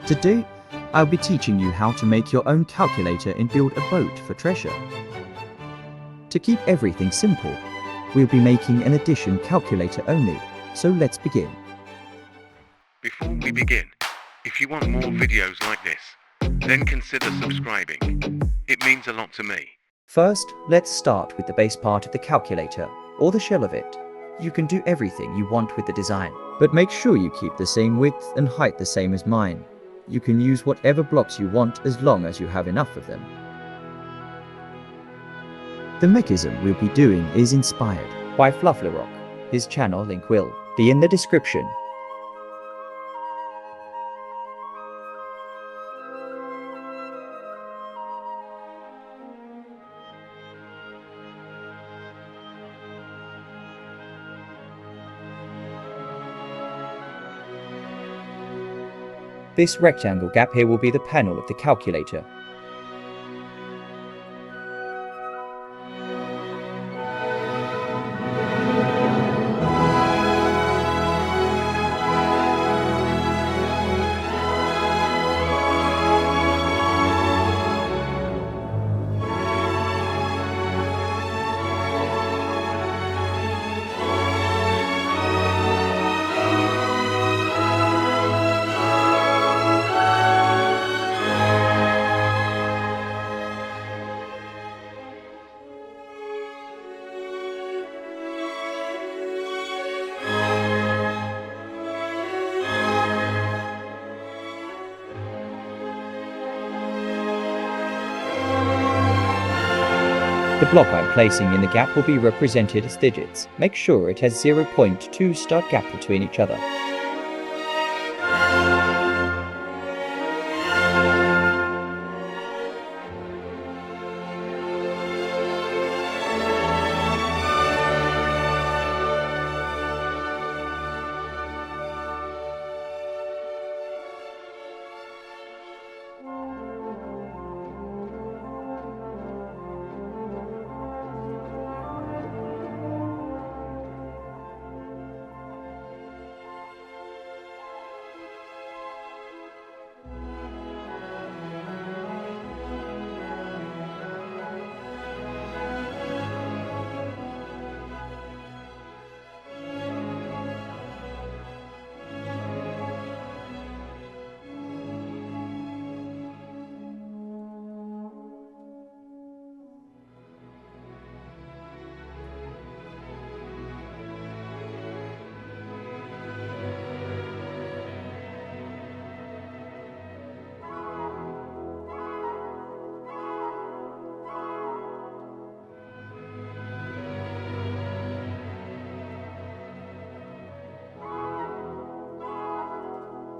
Today, I'll be teaching you how to make your own calculator and build a boat for treasure. To keep everything simple, we'll be making an addition calculator only, so let's begin. Before we begin, if you want more videos like this, then consider subscribing. It means a lot to me. First, let's start with the base part of the calculator, or the shell of it. You can do everything you want with the design, but make sure you keep the same width and height the same as mine. You can use whatever blocks you want as long as you have enough of them. The mechanism we'll be doing is inspired by Flufflerock. His channel link will be in the description. This rectangle gap here will be the panel of the calculator. The block I'm placing in the gap will be represented as digits. Make sure it has 0.2 start gap between each other.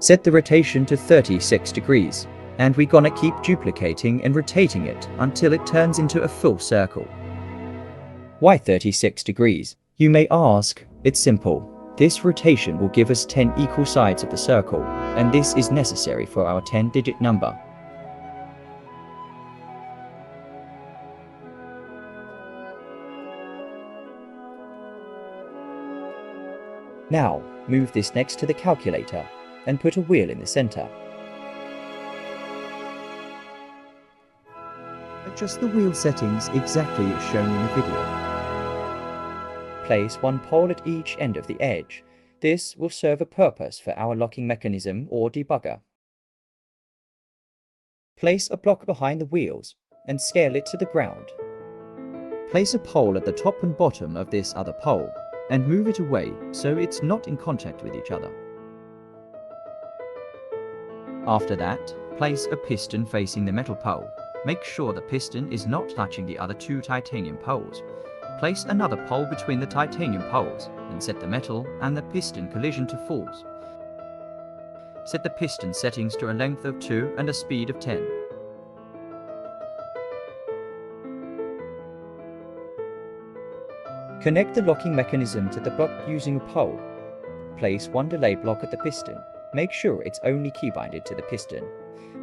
Set the rotation to 36 degrees, and we're gonna keep duplicating and rotating it until it turns into a full circle. Why 36 degrees? You may ask. It's simple. This rotation will give us 10 equal sides of the circle, and this is necessary for our 10-digit number. Now, move this next to the calculator and put a wheel in the center. Adjust the wheel settings exactly as shown in the video. Place one pole at each end of the edge. This will serve a purpose for our locking mechanism or debugger. Place a block behind the wheels and scale it to the ground. Place a pole at the top and bottom of this other pole and move it away so it's not in contact with each other. After that, place a piston facing the metal pole. Make sure the piston is not touching the other two titanium poles. Place another pole between the titanium poles and set the metal and the piston collision to false. Set the piston settings to a length of 2 and a speed of 10. Connect the locking mechanism to the block using a pole. Place one delay block at the piston. Make sure it's only key-binded to the piston.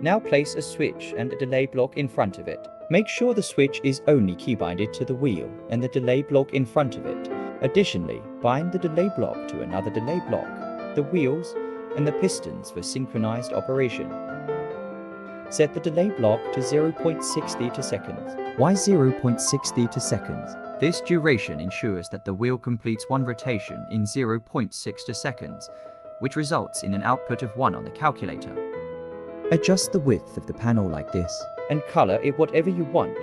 Now place a switch and a delay block in front of it. Make sure the switch is only key-binded to the wheel and the delay block in front of it. Additionally, bind the delay block to another delay block, the wheels, and the pistons for synchronized operation. Set the delay block to 0.60 seconds. Why 0.60 seconds? This duration ensures that the wheel completes one rotation in 0.60 seconds, which results in an output of 1 on the calculator. Adjust the width of the panel like this, and color it whatever you want.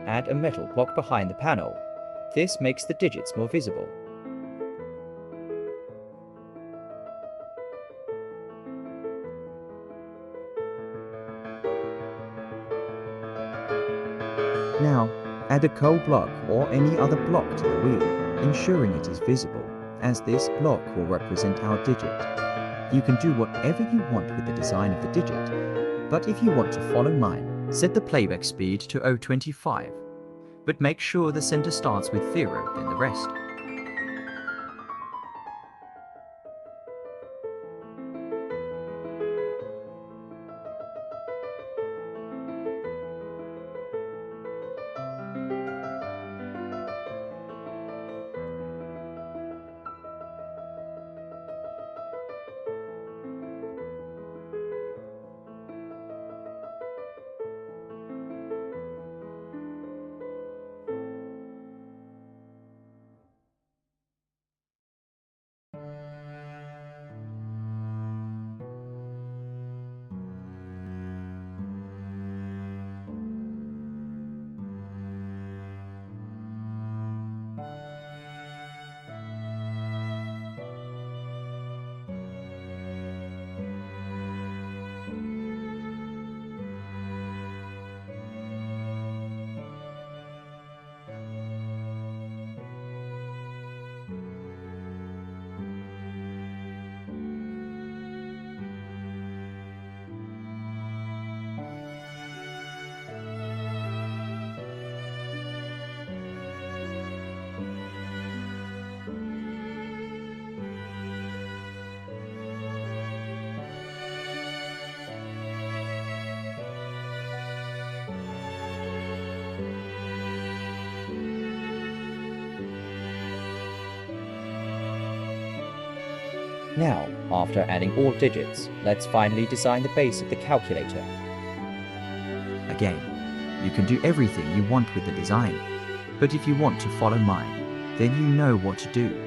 Add a metal block behind the panel. This makes the digits more visible. Now, add a coal block or any other block to the wheel, ensuring it is visible, as this block will represent our digit. You can do whatever you want with the design of the digit, but if you want to follow mine, set the playback speed to 0.25, but make sure the center starts with 0, then the rest. Now, after adding all digits, let's finally design the base of the calculator. Again, you can do everything you want with the design, but if you want to follow mine, then you know what to do.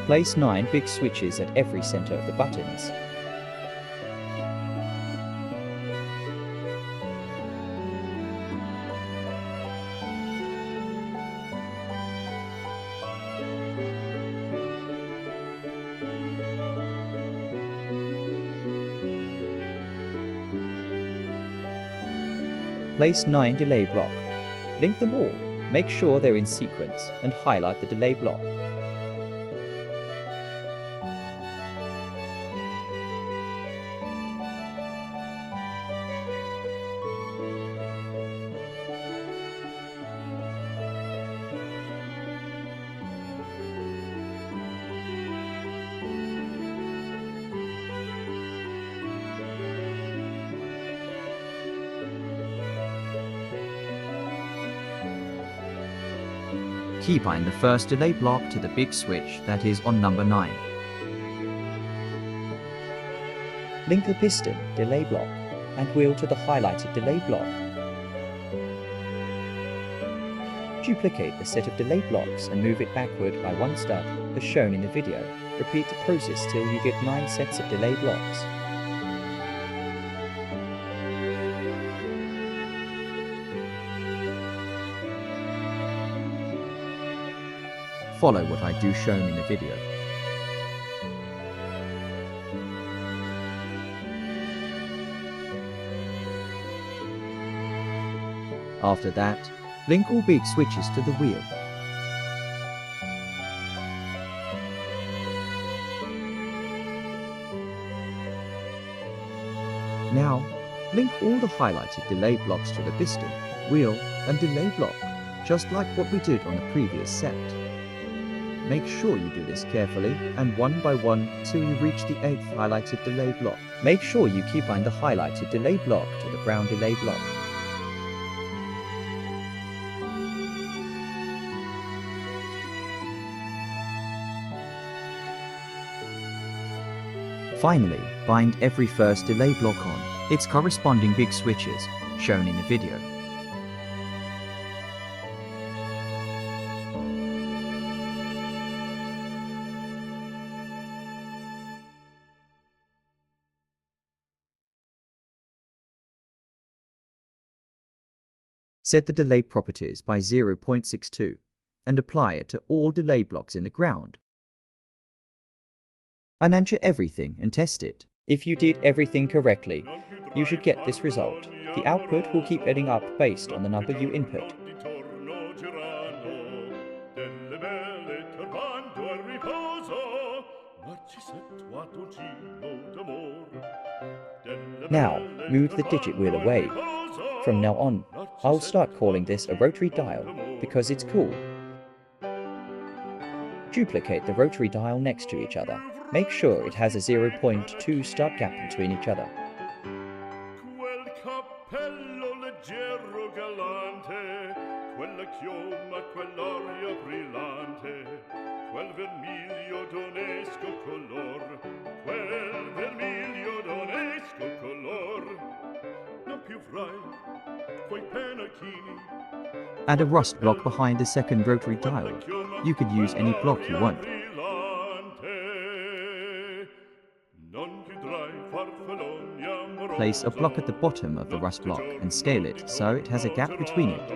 Place 9 big switches at every center of the buttons. Place 9 delay block. Link them all. Make sure they're in sequence and highlight the delay block. Key bind the first delay block to the big switch that is on number 9. Link the piston delay block and wheel to the highlighted delay block. Duplicate the set of delay blocks and move it backward by 1 stud, as shown in the video. Repeat the process till you get 9 sets of delay blocks. Follow what I do shown in the video. After that, link all big switches to the wheel. Now, link all the highlighted delay blocks to the piston, wheel, and delay block, just like what we did on the previous set. Make sure you do this carefully and one by one till you reach the 8th highlighted delay block. Make sure you key bind the highlighted delay block to the brown delay block. Finally, bind every first delay block on its corresponding big switches, shown in the video. Set the delay properties by 0.62 and apply it to all delay blocks in the ground. Unanchor everything and test it. If you did everything correctly, you should get this result. The output will keep adding up based on the number you input. Now, move the digit wheel away. From now on, I'll start calling this a rotary dial because it's cool. Duplicate the rotary dial next to each other. Make sure it has a 0.2 start gap between each other. Add a rust block behind the second rotary dial. You could use any block you want. Place a block at the bottom of the rust block and scale it so it has a gap between it.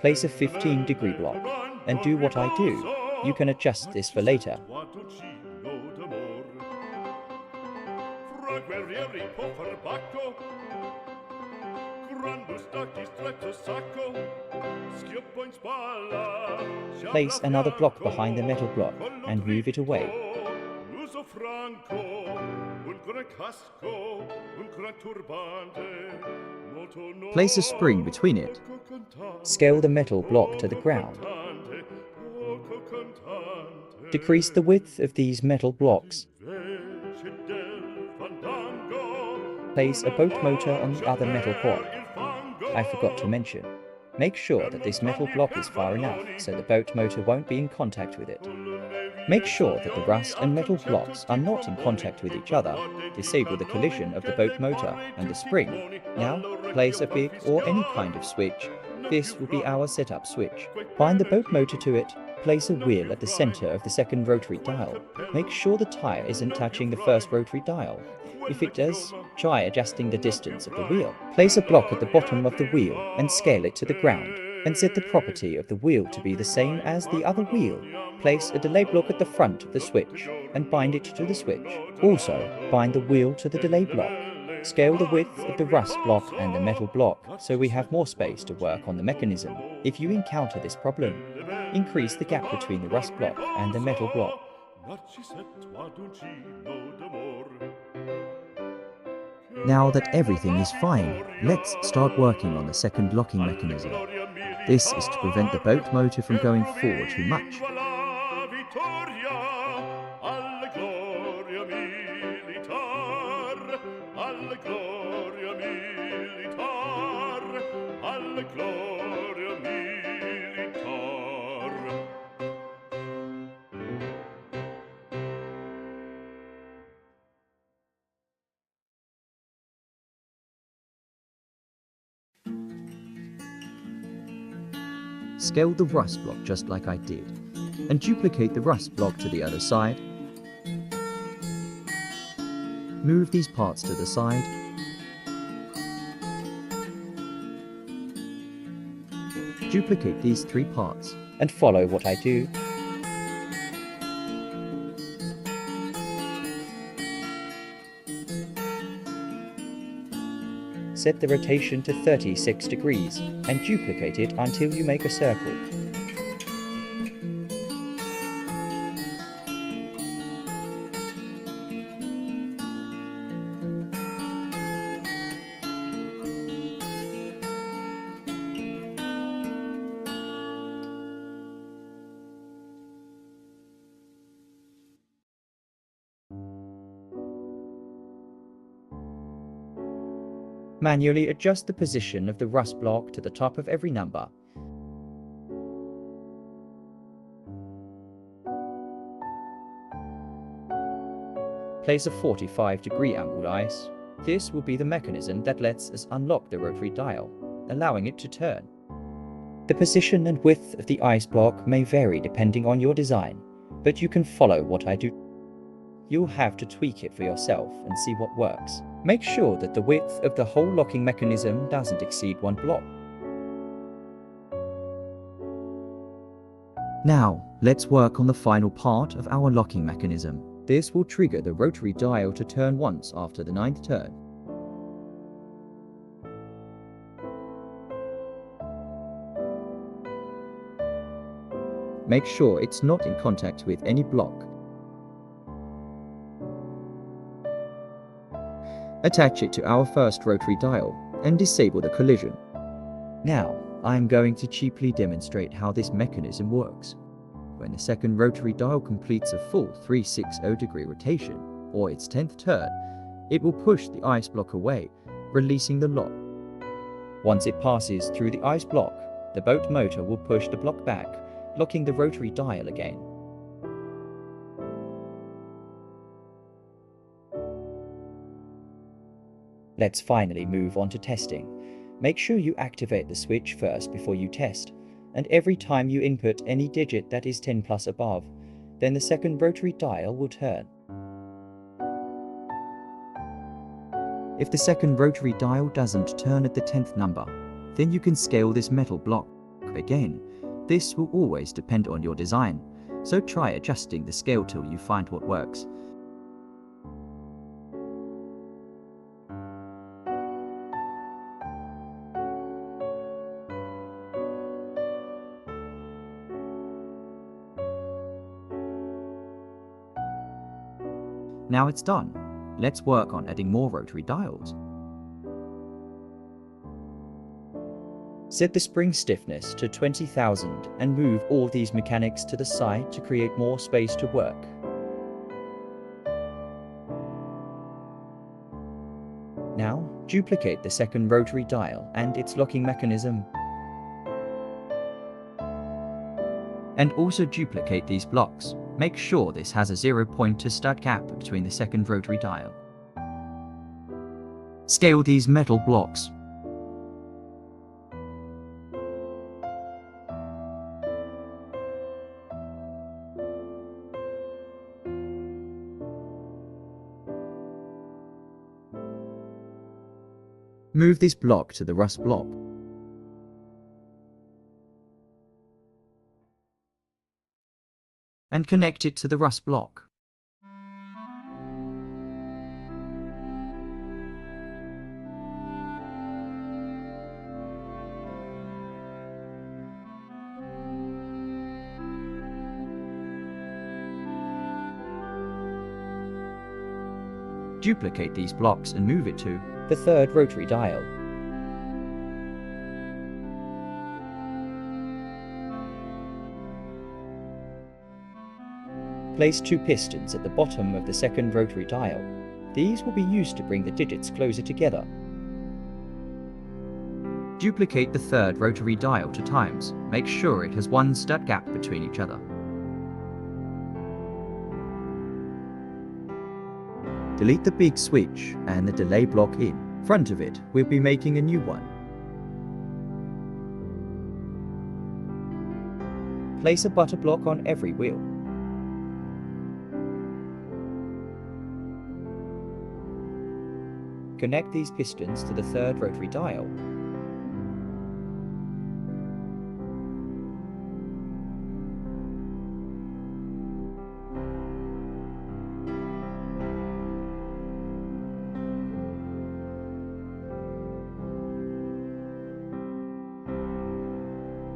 Place a 15-degree block and do what I do. You can adjust this for later. Place another block behind the metal block and move it away. Place a spring between it. Scale the metal block to the ground. Decrease the width of these metal blocks. Place a boat motor on the other metal block. I forgot to mention, make sure that this metal block is far enough so the boat motor won't be in contact with it. Make sure that the rust and metal blocks are not in contact with each other. Disable the collision of the boat motor and the spring. Now, place a big or any kind of switch. This will be our setup switch. Bind the boat motor to it. Place a wheel at the center of the second rotary dial. Make sure the tire isn't touching the first rotary dial. If it does, try adjusting the distance of the wheel. Place a block at the bottom of the wheel and scale it to the ground. and set the property of the wheel to be the same as the other wheel. Place a delay block at the front of the switch and bind it to the switch. Also, bind the wheel to the delay block. Scale the width of the rust block and the metal block so we have more space to work on the mechanism. If you encounter this problem, increase the gap between the rust block and the metal block. Now that everything is fine, let's start working on the second locking mechanism. This is to prevent the boat motor from going forward too much. Scale the rust block just like I did, and duplicate the rust block to the other side. Move these parts to the side. Duplicate these 3 parts, and follow what I do. Set the rotation to 36 degrees and duplicate it until you make a circle. Manually adjust the position of the rust block to the top of every number. Place a 45-degree angled ice. This will be the mechanism that lets us unlock the rotary dial, allowing it to turn. The position and width of the ice block may vary depending on your design, but you can follow what I do. You'll have to tweak it for yourself and see what works. Make sure that the width of the whole locking mechanism doesn't exceed 1 block. Now, let's work on the final part of our locking mechanism. This will trigger the rotary dial to turn once after the 9th turn. Make sure it's not in contact with any block. Attach it to our first rotary dial and disable the collision. Now, I'm going to cheaply demonstrate how this mechanism works. When the second rotary dial completes a full 360-degree rotation, or its 10th turn, it will push the ice block away, releasing the lock. Once it passes through the ice block, the boat motor will push the block back, locking the rotary dial again. Let's finally move on to testing. Make sure you activate the switch first before you test, and every time you input any digit that is 10 plus above, then the second rotary dial will turn. If the second rotary dial doesn't turn at the 10th number, then you can scale this metal block again. This will always depend on your design, so try adjusting the scale till you find what works. Now it's done. Let's work on adding more rotary dials. Set the spring stiffness to 20,000 and move all these mechanics to the side to create more space to work. Now, duplicate the second rotary dial and its locking mechanism. And also duplicate these blocks. Make sure this has a 0 point to start gap between the second rotary dial. Scale these metal blocks. Move this block to the rust block. and connect it to the rust block. Duplicate these blocks and move it to the third rotary dial. Place 2 pistons at the bottom of the second rotary dial. These will be used to bring the digits closer together. Duplicate the third rotary dial 2 times. Make sure it has 1 stud gap between each other. Delete the big switch and the delay block in front of it. We'll be making a new one. Place a butter block on every wheel. Connect these pistons to the third rotary dial.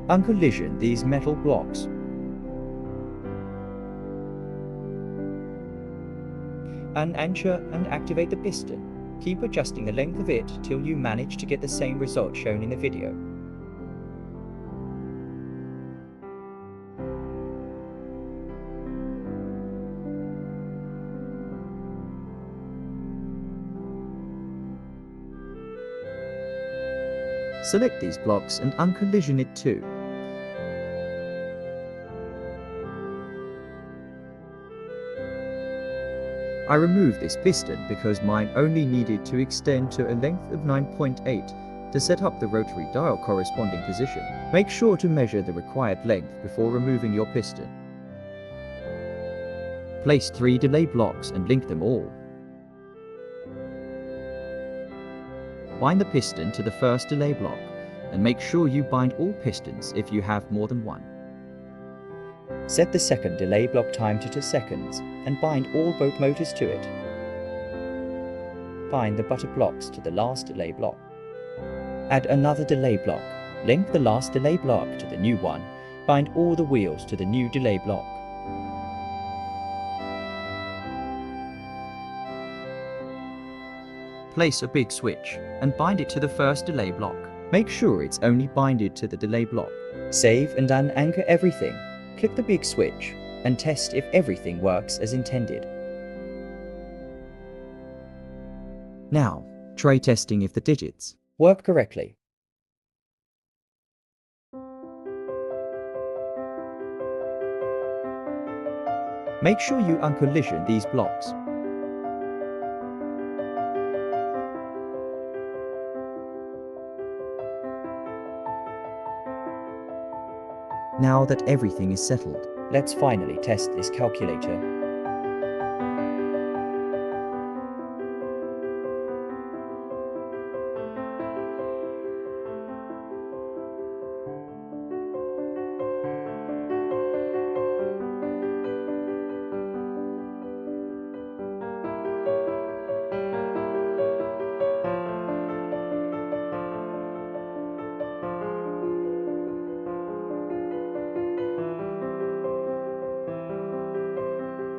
Uncollision these metal blocks. Unanchor and activate the piston. Keep adjusting the length of it till you manage to get the same result shown in the video. Select these blocks and uncollision it too. I removed this piston because mine only needed to extend to a length of 9.8 to set up the rotary dial corresponding position. Make sure to measure the required length before removing your piston. Place 3 delay blocks and link them all. Bind the piston to the first delay block and make sure you bind all pistons if you have more than one. Set the second delay block time to 2 seconds and bind all boat motors to it. Bind the butter blocks to the last delay block. Add another delay block. Link the last delay block to the new one. Bind all the wheels to the new delay block. Place a big switch and bind it to the first delay block. Make sure it's only binded to the delay block. Save and unanchor everything. Click the big switch and test if everything works as intended. Now, try testing if the digits work correctly. Make sure you uncollision these blocks. Now that everything is settled, let's finally test this calculator.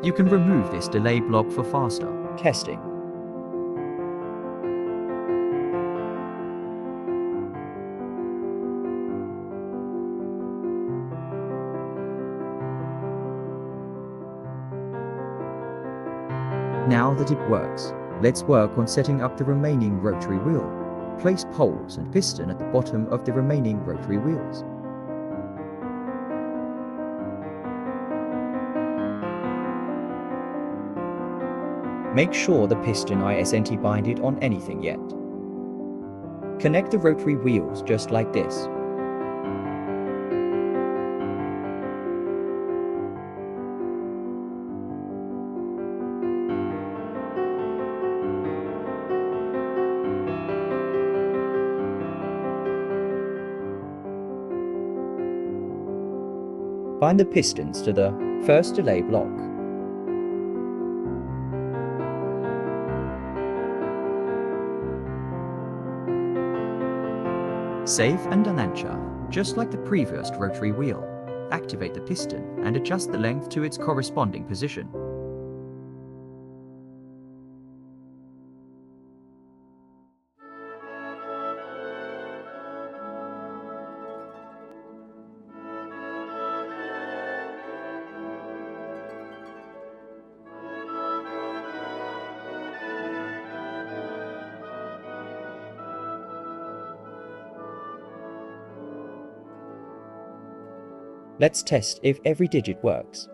You can remove this delay block for faster testing. Now that it works, let's work on setting up the remaining rotary wheel. Place poles and piston at the bottom of the remaining rotary wheels. Make sure the piston isn't binded on anything yet. Connect the rotary wheels just like this. Bind the pistons to the First delay block. Save and unanswer, just like the previous rotary wheel. Activate the piston and adjust the length to its corresponding position. Let's test if every digit works.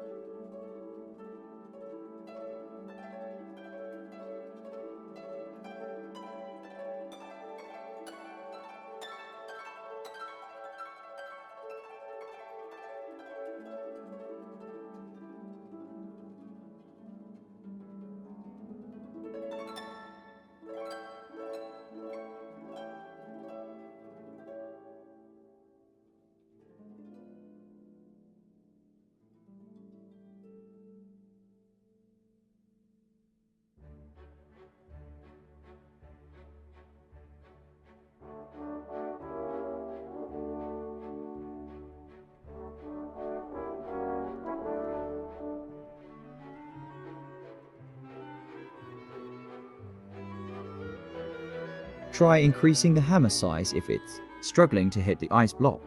Try increasing the hammer size if it's struggling to hit the ice block.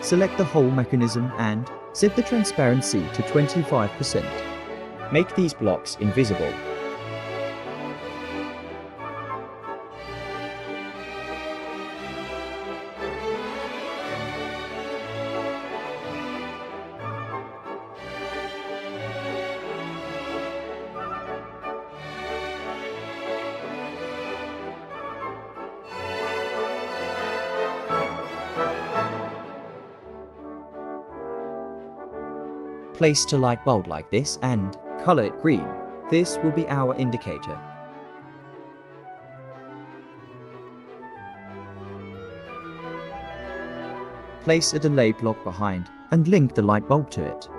Select the whole mechanism and set the transparency to 25%. Make these blocks invisible. Place the light bulb like this and color it green. This will be our indicator. Place a delay block behind and link the light bulb to it.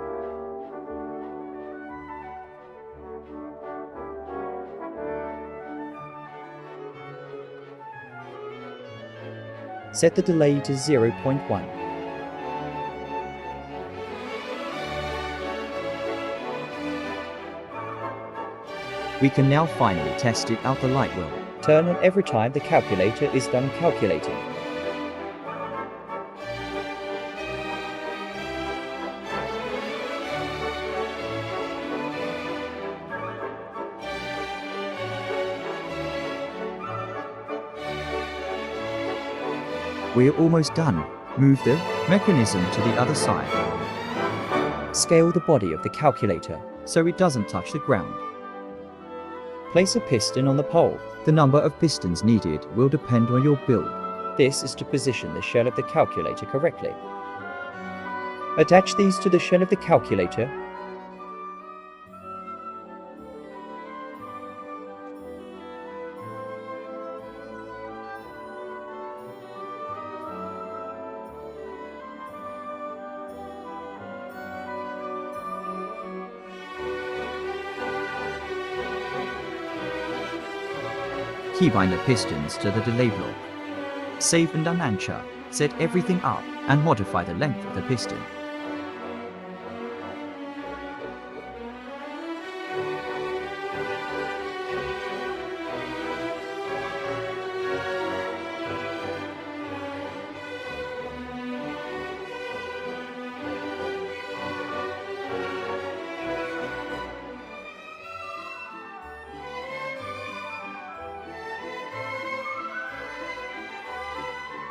Set the delay to 0.1. We can now finally test it out the light well. Turn on every time the calculator is done calculating. We're almost done. Move the mechanism to the other side. Scale the body of the calculator so it doesn't touch the ground. Place a piston on the pole. The number of pistons needed will depend on your build. This is to position the shell of the calculator correctly. Attach these to the shell of the calculator. Keybind the pistons to the delay block. Save and unanswer. Set everything up and modify the length of the piston.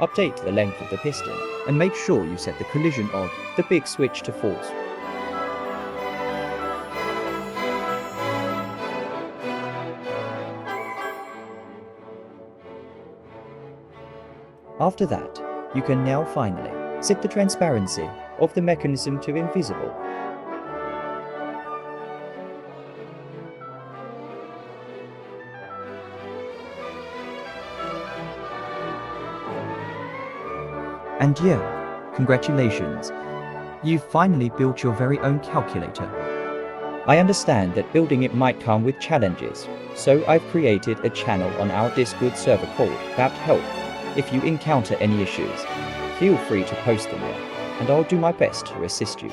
Update the length of the piston and make sure you set the collision of the big switch to false. After that, you can now finally set the transparency of the mechanism to invisible. And yeah, congratulations. You've finally built your very own calculator. I understand that building it might come with challenges, so I've created a channel on our Discord server called About Help. If you encounter any issues, feel free to post them there, and I'll do my best to assist you.